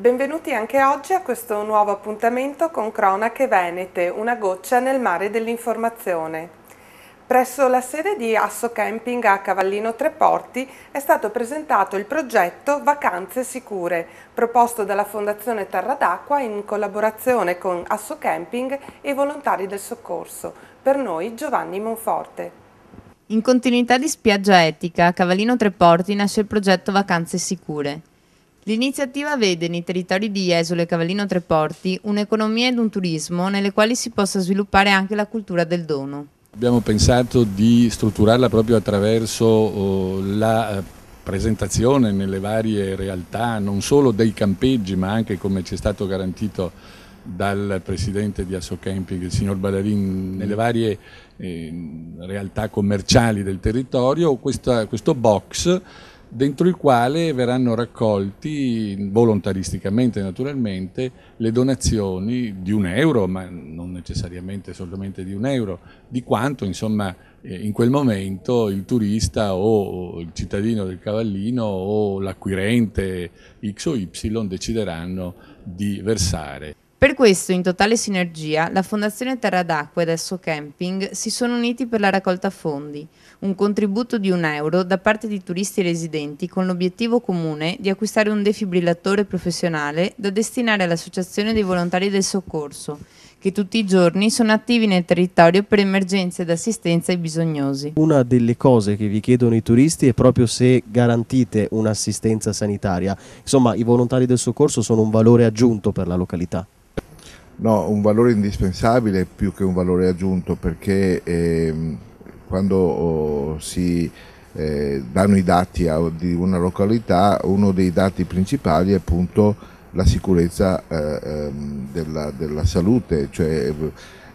Benvenuti anche oggi a questo nuovo appuntamento con Cronache Venete, una goccia nel mare dell'informazione. Presso la sede di Assocamping a Cavallino Treporti è stato presentato il progetto Vacanze Sicure, proposto dalla Fondazione Terra d'Acqua in collaborazione con Assocamping e i volontari del soccorso. Per noi Giovanni Monforte. In continuità di Spiaggia Etica, a Cavallino Treporti nasce il progetto Vacanze Sicure. L'iniziativa vede nei territori di Jesolo e Cavallino Treporti un'economia ed un turismo nelle quali si possa sviluppare anche la cultura del dono. Abbiamo pensato di strutturarla proprio attraverso la presentazione nelle varie realtà, non solo dei campeggi, ma anche, come ci è stato garantito dal presidente di Assocamping, il signor Ballarin, nelle varie realtà commerciali del territorio, questo box dentro il quale verranno raccolti volontaristicamente naturalmente le donazioni di €1, ma non necessariamente solamente di €1, di quanto insomma in quel momento il turista o il cittadino del Cavallino o l'acquirente X o Y decideranno di versare. Per questo, in totale sinergia, la Fondazione Terra d'Acqua ed Assocamping si sono uniti per la raccolta fondi, un contributo di €1 da parte di turisti residenti con l'obiettivo comune di acquistare un defibrillatore professionale da destinare all'Associazione dei Volontari del Soccorso, che tutti i giorni sono attivi nel territorio per emergenze ed assistenza ai bisognosi. Una delle cose che vi chiedono i turisti è proprio se garantite un'assistenza sanitaria. Insomma, i volontari del soccorso sono un valore aggiunto per la località. No, un valore indispensabile più che un valore aggiunto, perché quando si danno i dati di una località, uno dei dati principali è appunto la sicurezza della salute,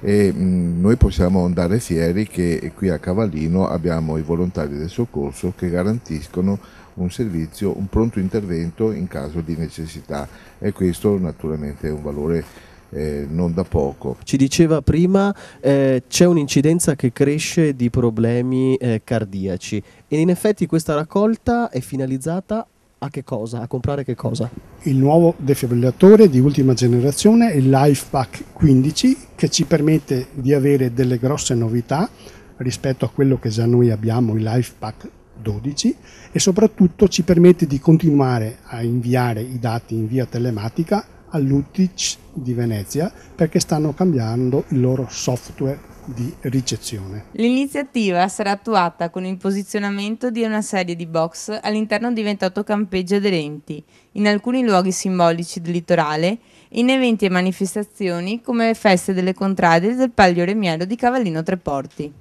noi possiamo andare fieri che qui a Cavallino abbiamo i volontari del soccorso che garantiscono un servizio, un pronto intervento in caso di necessità, e questo naturalmente è un valore non da poco. Ci diceva prima c'è un'incidenza che cresce di problemi cardiaci, e in effetti questa raccolta è finalizzata a che cosa? A comprare che cosa? Il nuovo defibrillatore di ultima generazione, il LifePak 15, che ci permette di avere delle grosse novità rispetto a quello che già noi abbiamo, il LifePak 12, e soprattutto ci permette di continuare a inviare i dati in via telematica all'UTIC di Venezia, perché stanno cambiando il loro software di ricezione. L'iniziativa sarà attuata con il posizionamento di una serie di box all'interno di 28 campeggi aderenti, in alcuni luoghi simbolici del litorale e in eventi e manifestazioni come feste delle contrade del Palio Remiero di Cavallino Treporti.